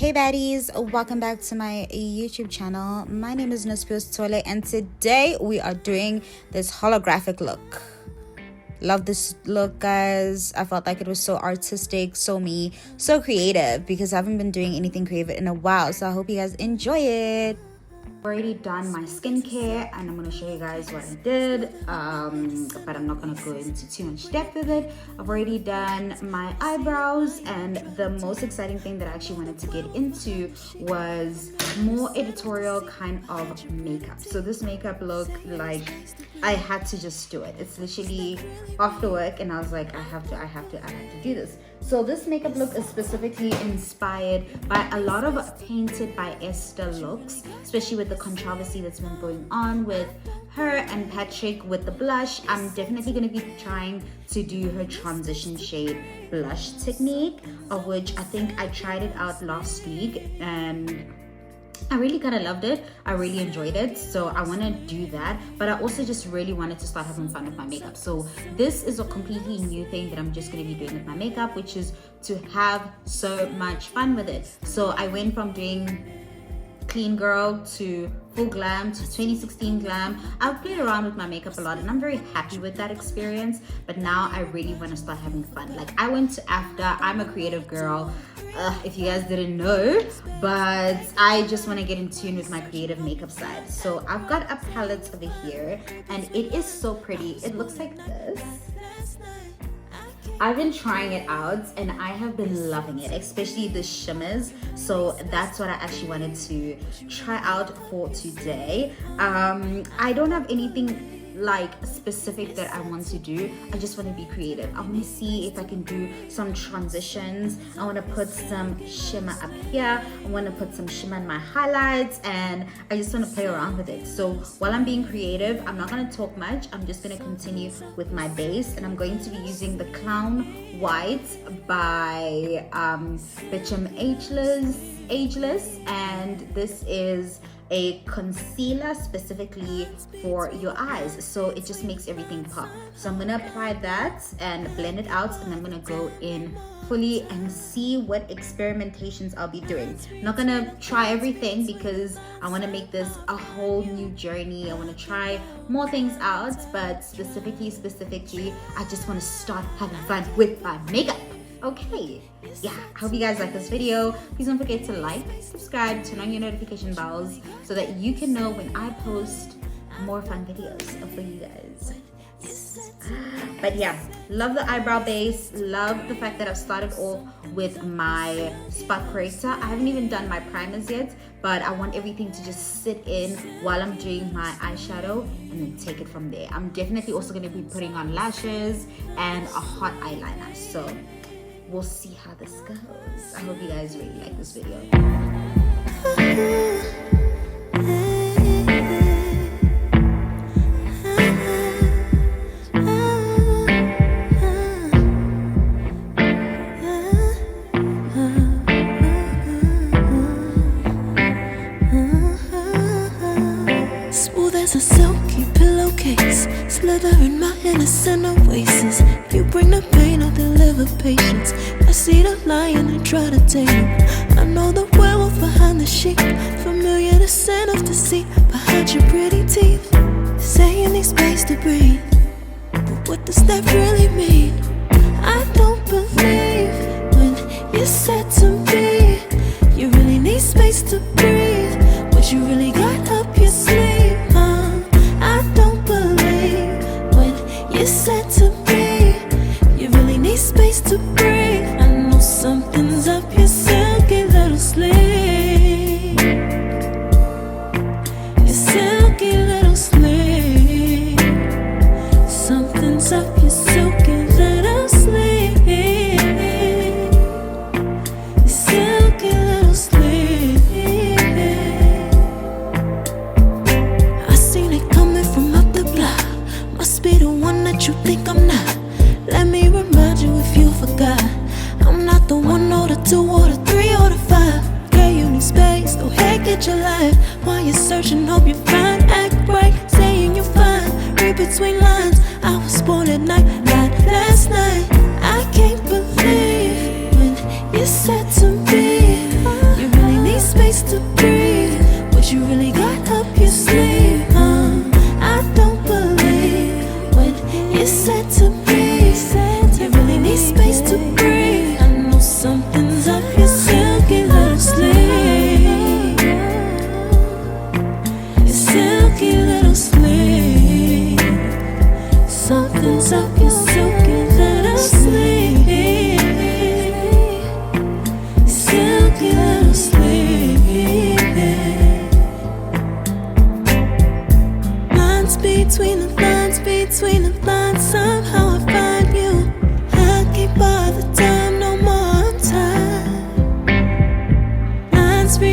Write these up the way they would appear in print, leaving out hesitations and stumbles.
Hey baddies, welcome back to my YouTube channel. My name is Nospios Tole and today we are doing this holographic look. Love this look, guys. I felt like it was so artistic, so me, so creative, because I haven't been doing anything creative in a while, so I hope you guys enjoy it. Already done my skincare and I'm going to show you guys what I did, but I'm not going to go into too much depth with it. I've already done my eyebrows, and the most exciting thing that I actually wanted to get into was more editorial kind of makeup. So this makeup look, like, I had to just do it. It's literally after work and I was like, I have to do this. So this makeup look is specifically inspired by a lot of painted by Esther looks, especially with the controversy that's been going on with her and Patrick with the blush. I'm definitely going to be trying to do her transition shade blush technique, of which I think I tried it out last week and I really kind of loved it. I really enjoyed it, so I want to do that, but I also just really wanted to start having fun with my makeup. So this is a completely new thing that I'm just going to be doing with my makeup, which is to have so much fun with it. So I went from doing clean girl to full glam to 2016 glam. I've played around with my makeup a lot and I'm very happy with that experience, but now I really want to start having fun. Like, I went to after, I'm a creative girl, if you guys didn't know, but I just want to get in tune with my creative makeup side. So I've got a palette over here and it is so pretty. It looks like this. I've been trying it out and I have been loving it, especially the shimmers. So that's what I actually wanted to try out for today. I don't have anything like specific that I want to do. I just want to be creative. I want to see if I can do some transitions. I want to put some shimmer up here. I want to put some shimmer in my highlights, and I just want to play around with it. So while I'm being creative, I'm not going to talk much. I'm just going to continue with my base, and I'm going to be using the Clown White by Bitchem Ageless, and this is a concealer specifically for your eyes, so it just makes everything pop. So I'm gonna apply that and blend it out, and I'm gonna go in fully and see what experimentations I'll be doing. I'm not gonna try everything because I want to make this a whole new journey. I want to try more things out, but specifically I just want to start having fun with my makeup. Okay, yeah, I hope you guys like this video. Please don't forget to like, subscribe, turn on your notification bells so that you can know when I post more fun videos for you guys. But yeah, love the eyebrow base. Love the fact that I've started off with my spot corrector. I haven't even done my primers yet, but I want everything to just sit in while I'm doing my eyeshadow and then take it from there. I'm definitely also going to be putting on lashes and a hot eyeliner, so we'll see how this goes. I hope you guys really like this video. Smooth as a silky pillowcase, slither in my innocent oasis. You bring the pain, I'll deliver patience. I see the lion and try to tame him. I know the werewolf behind the sheep, familiar the scent of deceit behind your pretty teeth. Saying need space to breathe, but what does that really mean? I don't believe when you said to me you really need space to breathe. What you really got up your sleeve, I don't believe when you said to me you really need space to breathe. I know something's up your silky little sleeve, your silky little sleeve. Something's up your silky little sleeve, your silky little sleeve. I seen it coming from up the block. Must be the one that you think I'm not. Let me remind you if you forgot, I'm not the 1 or the 2 or the 3 or the 5. Girl, you need space, go ahead, get your life. While you're searching, hope you find, act right, saying you're fine. Read between lines, I was born at night, not last night. I can't believe when you said to me you really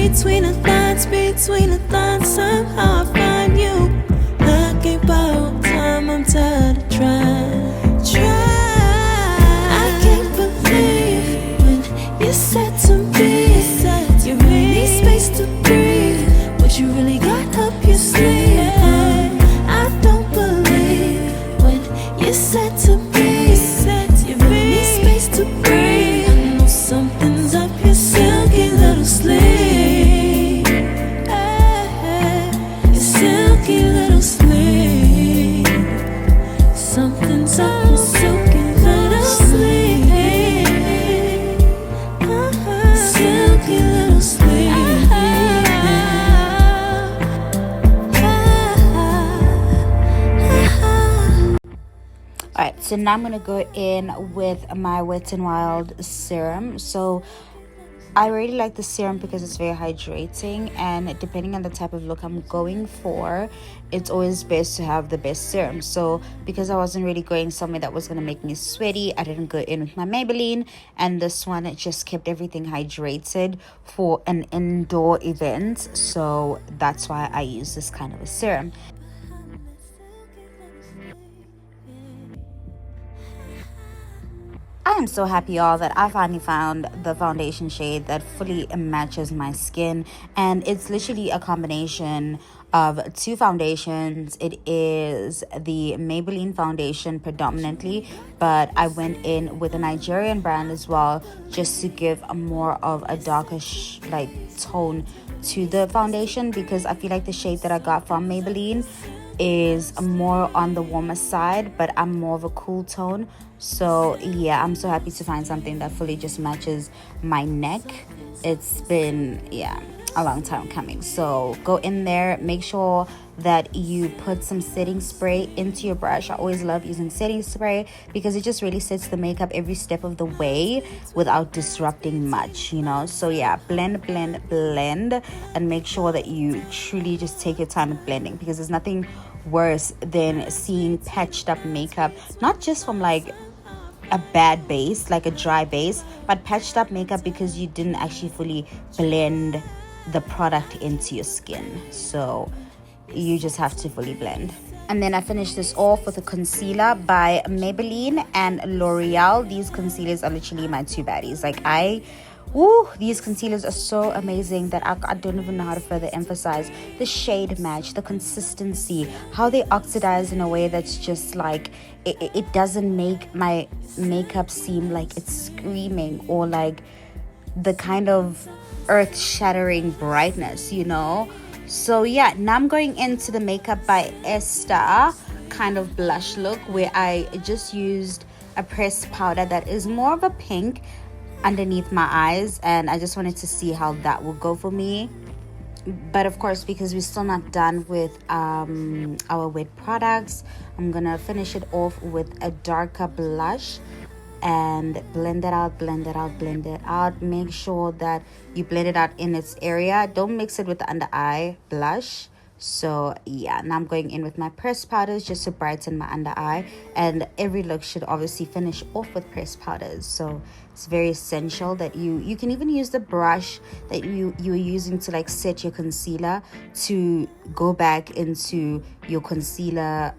between the lines, somehow I find you. I can't borrow time, I'm tired of trying. I can't believe when you said to me, you really need space to breathe. What you really got up your sleeve? I don't believe when you said to me, you really need space to breathe. I know something's up your silky little sleeve. Your silky little sleeve. Something's up your silky little sleeve. Silky little sleeve. Alright, so now I'm gonna go in with my Wet n Wild serum. So I really like the serum because it's very hydrating, and depending on the type of look I'm going for, it's always best to have the best serum. So because I wasn't really going somewhere that was going to make me sweaty, I didn't go in with my Maybelline, and this one, it just kept everything hydrated for an indoor event. So that's why I use this kind of a serum. I am so happy, y'all, that I finally found the foundation shade that fully matches my skin, and it's literally a combination of two foundations. It is the Maybelline foundation predominantly, but I went in with a Nigerian brand as well, just to give a more of a darker tone to the foundation, because I feel like the shade that I got from Maybelline is more on the warmer side, but I'm more of a cool tone. So yeah, I'm so happy to find something that fully just matches my neck. It's been a long time coming. So go in there, make sure that you put some setting spray into your brush. I always love using setting spray because it just really sets the makeup every step of the way without disrupting much, you know. So yeah, blend, and make sure that you truly just take your time with blending, because there's nothing worse than seeing patched up makeup, not just from like a bad base, like a dry base, but patched up makeup because you didn't actually fully blend the product into your skin. So you just have to fully blend. And then I finished this off with a concealer by Maybelline and L'Oreal. These concealers are literally my two baddies. Like these concealers are so amazing that I don't even know how to further emphasize the shade match, the consistency, how they oxidize in a way that's just like it doesn't make my makeup seem like it's screaming or like the kind of earth-shattering brightness, you know. So yeah, now I'm going into the Makeup by Esther kind of blush look, where I just used a pressed powder that is more of a pink underneath my eyes, and I just wanted to see how that will go for me. But of course, because we're still not done with our wet products, I'm gonna finish it off with a darker blush and blend it out. Make sure that you blend it out in its area. Don't mix it with the under eye blush. So yeah, now I'm going in with my pressed powders just to brighten my under eye, and every look should obviously finish off with pressed powders. So it's very essential that you can even use the brush that you were using to like set your concealer to go back into your concealer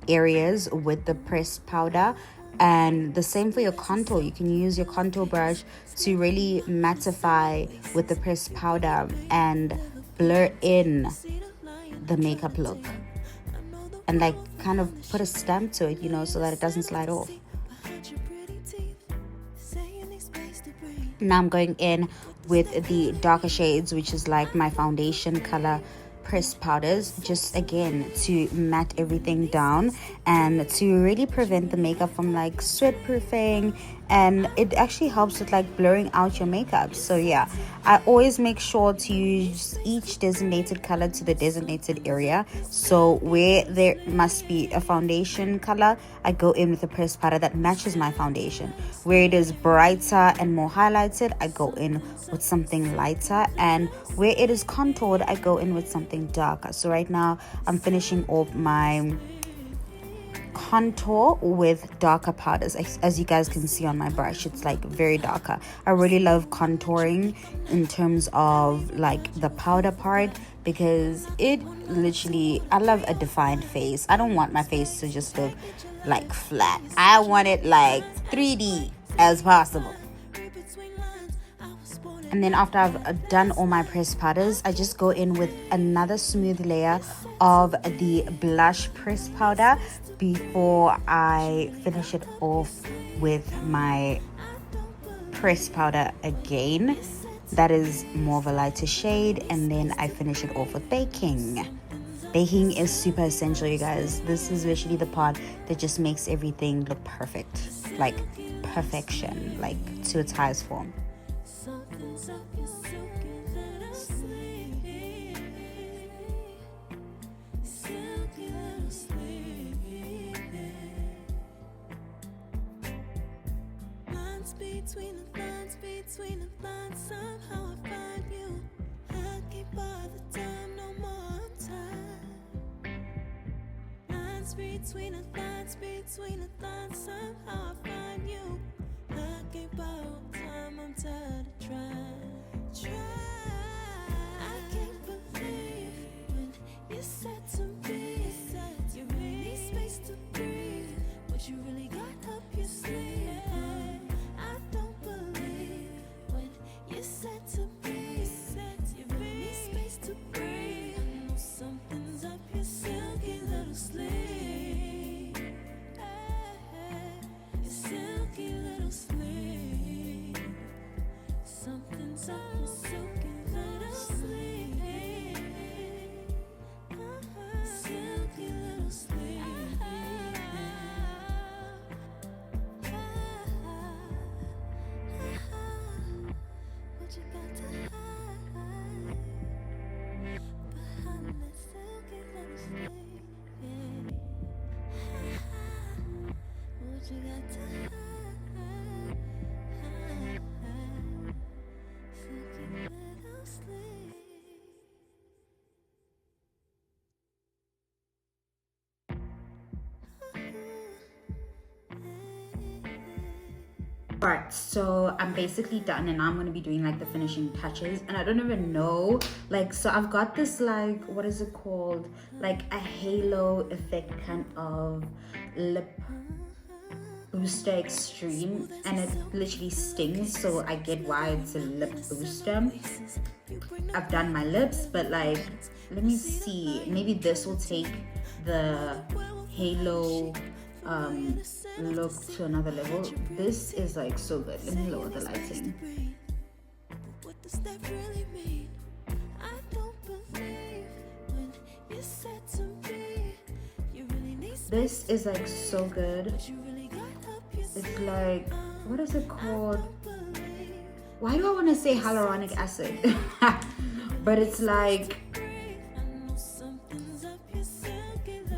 areas with the pressed powder. And the same for your contour. You can use your contour brush to really mattify with the pressed powder and blur in the makeup look and like kind of put a stamp to it, you know, so that it doesn't slide off. Now I'm going in with the darker shades, which is like my foundation color pressed powders, just again to matte everything down and to really prevent the makeup from like sweat proofing, and it actually helps with like blurring out your makeup. So yeah, I always make sure to use each designated color to the designated area. So where there must be a foundation color, I go in with a pressed powder that matches my foundation. Where it is brighter and more highlighted, I go in with something lighter, and where it is contoured, I go in with something darker. So right now I'm finishing off my contour with darker powders. As you guys can see on my brush, it's like very darker. I really love contouring in terms of like the powder part, because it literally, I love a defined face. I don't want my face to just look like flat. I want it like 3D as possible. And then after I've done all my pressed powders, I just go in with another smooth layer of the blush pressed powder before I finish it off with my pressed powder again. That is more of a lighter shade, and then I finish it off with baking. Baking is super essential, you guys. This is literally the part that just makes everything look perfect, like perfection, like to its highest form. Between the lines, somehow I find you. I can't bother time, no more time. Lines between the lines, somehow I find you. I can't borrow time, I'm tired of trying. I can't believe when you said to me, you really need space to breathe. What you really got up your sleeve? I don't believe when you said to me, you really need space to breathe. I know something's up your silky little sleeve. Your silky little sleeve. Something's up your silky little sleeve. Silky little sleeve. What you got to hide behind that silky little sleeve? What you got to hide? Silky little sleeve. Alright, so I'm basically done, and now I'm going to be doing like the finishing touches, and I don't even know, like, so I've got this, like, what is it called, like a halo effect kind of lip booster extreme, and it literally stings, so I get why it's a lip booster. I've done my lips, but like, let me see, maybe this will take the halo look to another level. This is like so good. Let me lower the lighting. What does that really mean? I don't believe when you said to me, you really need This is like so good. It's like, what is it called? Why do I want to say hyaluronic acid? But it's like,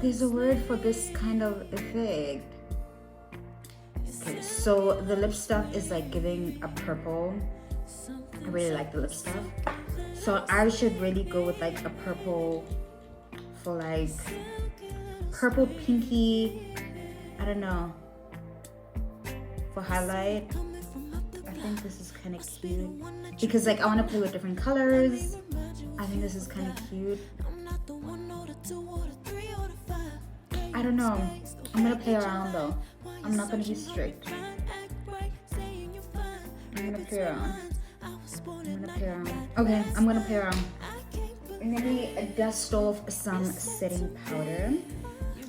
there's a word for this kind of effect. Okay, so the lip stuff is like giving a purple. I really like the lip stuff. So I should really go with like a purple for like purple pinky, I don't know, for highlight. I think this is kind of cute because like I want to play with different colors. I think this is kind of cute. I don't know. I'm gonna play around though. I'm not gonna be strict. I'm gonna play around. Okay, I'm gonna play around. And let me dust off some setting powder,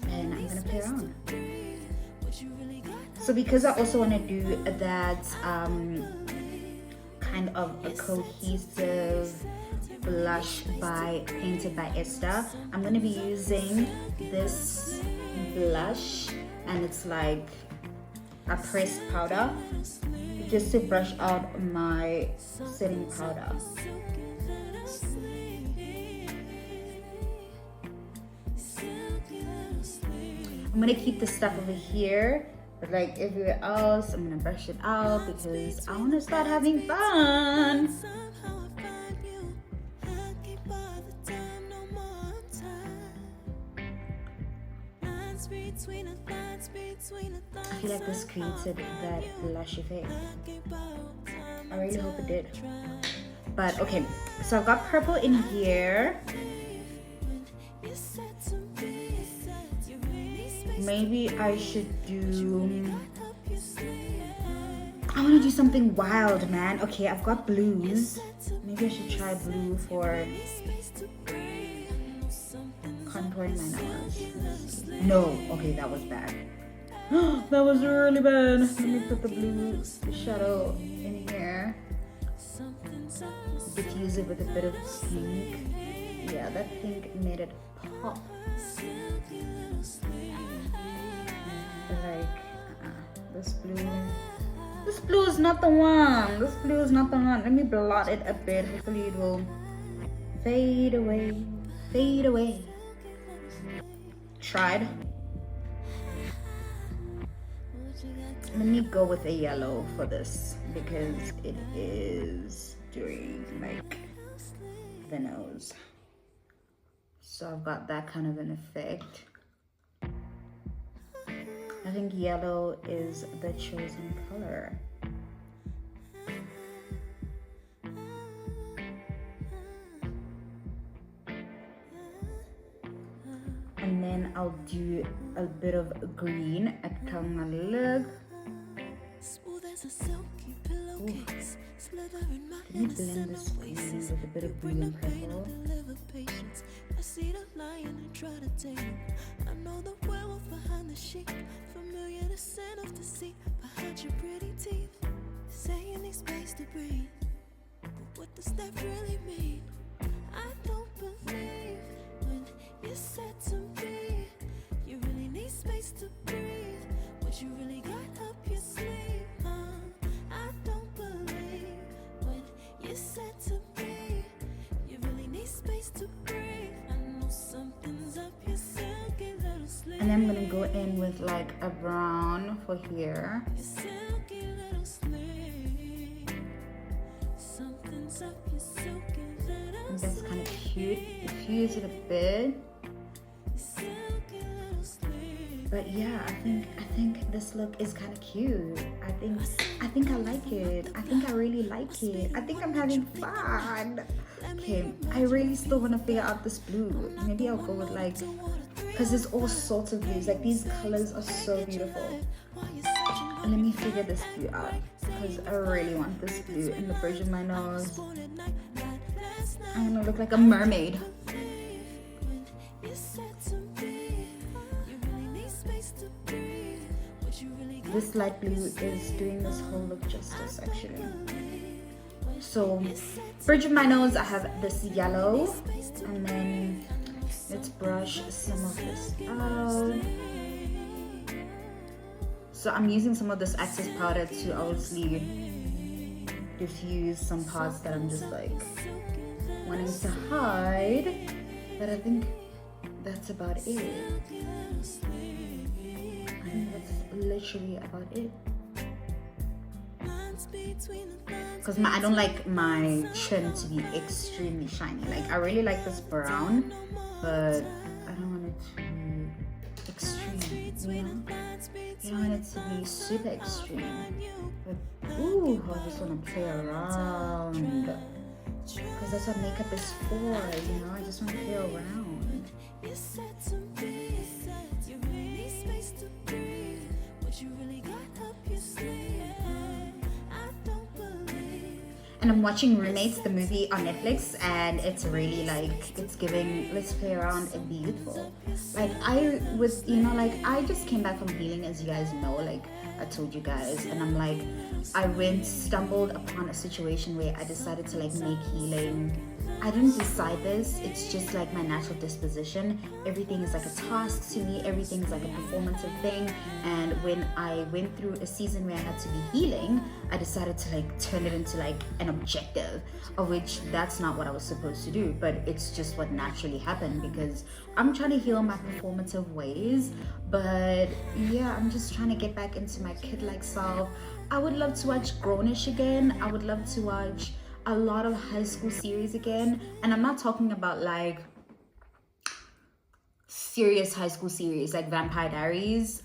and I'm gonna play around. So because I also want to do that kind of a cohesive blush by Painted by Esther, I'm going to be using this blush, and it's like a pressed powder just to brush out my setting powder. I'm going to keep the stuff over here, but like everywhere else I'm going to brush it out because I want to start having fun. I feel like this created that blush effect. I really hope it did. But okay, so I've got purple in here. Maybe I should do... I want to do something wild, man. Okay, I've got blues. Maybe I should try blue for contouring my nose. No, okay, that was bad. That was really bad. Let me put the blue shadow in here. Diffuse it with a bit of pink. Yeah, that pink made it pop. Like, this blue is not the one. This blue is not the one. Let me blot it a bit. Hopefully it will fade away. Fade away. Tried. Let me go with a yellow for this because it is doing like the nose. So I've got that kind of an effect. I think yellow is the chosen color. And then I'll do a bit of green at my leg. Let me blend this green with a bit of blue and purple. I see the lion and try to tame him. I know the werewolf behind the sheep. Familiar the scent of deceit behind your pretty teeth. Say you need space to breathe, but what does that really mean? I don't believe when you said to me you really need space to breathe. What you really got up your sleeve, huh? I don't believe when you said to me you really need space to breathe. Something's up your silky little sleeve. And I'm gonna go in with like a brown for here. Silky little sleeve. Something's up your silky little sleeve. That's kind of cute. Diffuse it a bit. But yeah, I think this look is kind of cute. I think I like it. I think I really like it. I think I'm having fun. Okay, I really still want to figure out this blue. Maybe I'll go with like, because there's all sorts of blues. Like these colors are so beautiful. And let me figure this blue out because I really want this blue in the bridge of my nose. I'm gonna look like a mermaid. This light blue is doing this whole look justice actually. So, bridge of my nose, I have this yellow, and then let's brush some of this out. So I'm using some of this access powder to obviously diffuse some parts that I'm just like wanting to hide, but I think that's about it. I think that's literally about it. Because I don't like my chin to be extremely shiny. Like I really like this brown, but I don't want it to be extreme, you know? I don't want it to be super extreme. But ooh, I just want to play around. Because that's what makeup is for, you know? I just want to play around. And I'm watching Roommates, the movie on Netflix, and it's really like, it's giving, let's play around and be youthful. Like I was, you know, like I just came back from healing, as you guys know, like I told you guys, and I'm like, I stumbled upon a situation where I decided to like make healing. I didn't decide this, it's just like my natural disposition. Everything is like a task to me, everything is like a performative thing. And when I went through a season where I had to be healing, I decided to like turn it into like an objective, of which that's not what I was supposed to do, but it's just what naturally happened because I'm trying to heal my performative ways. But yeah, I'm just trying to get back into my kid-like self. I would love to watch Grownish again. I would love to watch a lot of high school series again, and I'm not talking about like serious high school series like Vampire Diaries,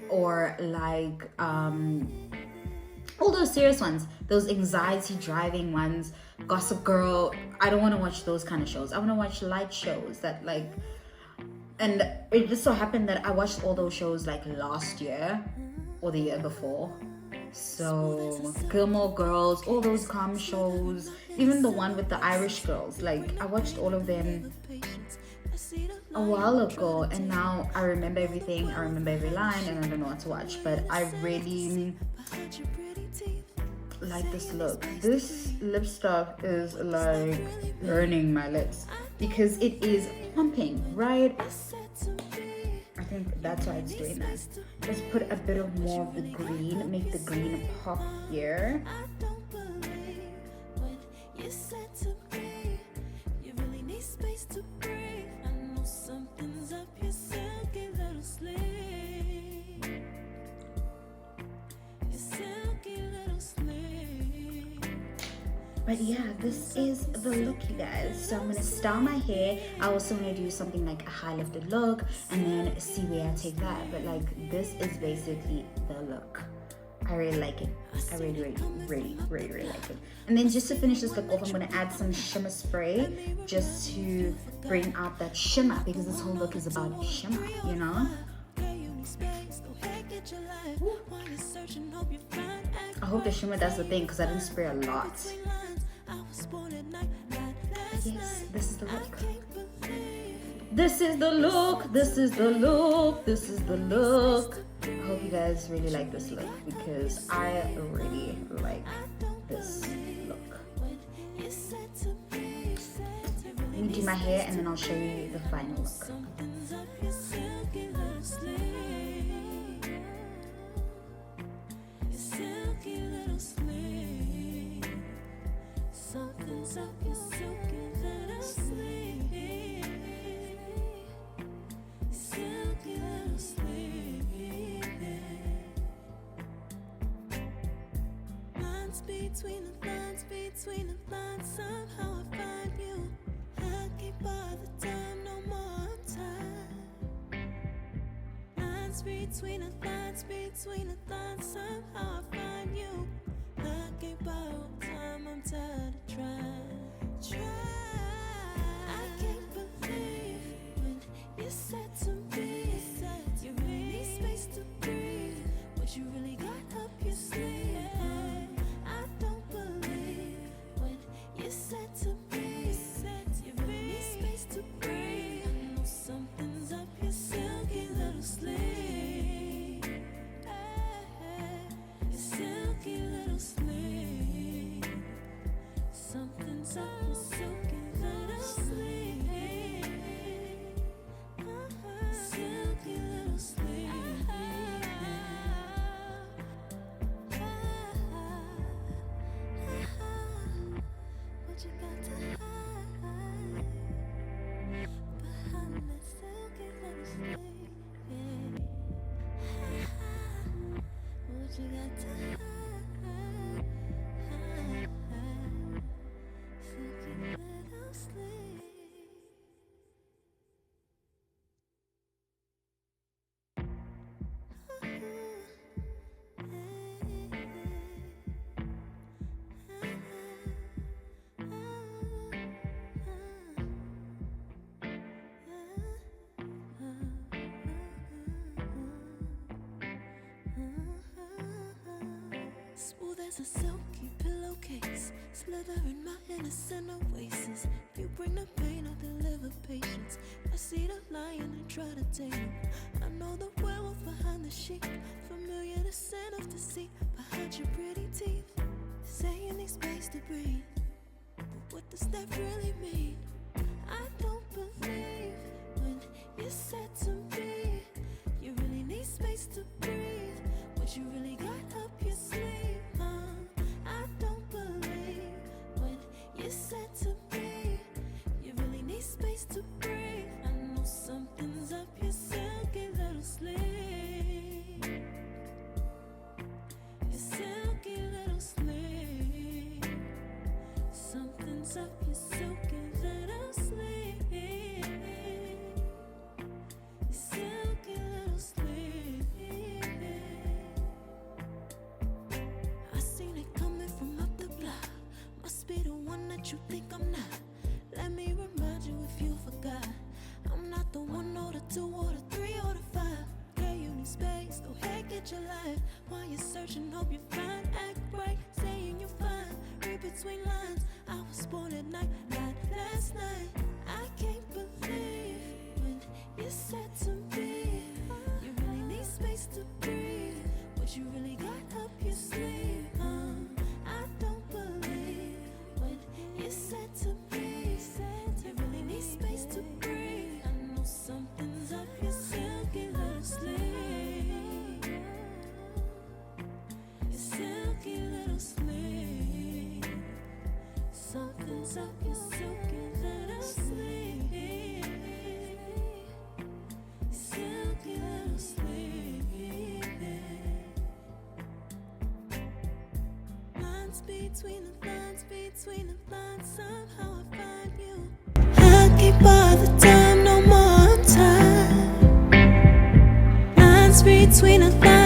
or like all those serious ones, those anxiety driving ones, Gossip Girl. I don't want to watch those kind of shows. I want to watch light shows that like, and it just so happened that I watched all those shows like last year or the year before. So Gilmore Girls, all those calm shows, even the one with the Irish girls, like I watched all of them a while ago, and now I remember everything, I remember every line, and I don't know what to watch. But I really like this look. This lip stuff is like burning my lips because it is pumping, right? I think that's why it's doing that. Let's put a bit of more of the green, make the green pop here. But yeah, this is the look, you guys. So I'm gonna style my hair. I also want to do something like a high lifted look and then see where I take that. But like, this is basically the look. I really like it. I really like it. And then just to finish this look off, I'm gonna add some shimmer spray just to bring out that shimmer, because this whole look is about shimmer, you know? Ooh. I hope the shimmer does the thing because I didn't spray a lot. Yes, this is the look. This is the look. This is the look. This is the look. I hope you guys really like this look because I really like this look. Let me do my hair and then I'll show you the final look. Something's up your silky little sleeve. Silky little sleeve. Lines between the lines, between the lines. Somehow I find you. I can't bother time, no more time. Lines between the lines, between the lines. Somehow I find you. I can't borrow time, I'm tired of trying. I can't believe when you said to me, you really need space to breathe. What you really got up your sleeve. I don't believe when you said to me, you really need space to breathe. I know something's up your silky little sleeve. Your silky little sleeve. Something's up your silky little sleeve. Silky little sleeve. What you got to hide behind that silky little sleeve? What you got to hide? Silky little sleeve. Smooth as a silky pillowcase, slither in my innocent oasis. You bring the pain, I deliver patience. I see the lion and try to tame him. I know the werewolf behind the sheep, familiar the scent of deceit behind your pretty teeth. Say you need space to breathe, but what does that really mean? I don't believe when you said to me, you really need space to breathe. What you really got up your sleeve. I don't believe when you said to me, you really need space to breathe. I know something's up your silky little sleeve. Your silky little sleeve. Something's up your silky little sleeve. 2 or the 3 or the 5. Girl, you need space, go ahead, get your life. While you're searching, hope you find. Act right, saying you're fine. Read between lines, I was born at night, not last night. I can't believe when you said to me, you really need space to breathe. What you really got up your sleeve, I don't believe when you said to me, you really need space to breathe. I know something's up your silky little sleeve, your silky little sleeve. Something's up your silky little sleeve, silky little sleeve. Lines between the lines, somehow I find you. I can't bother time, no more time. Lines between the lines.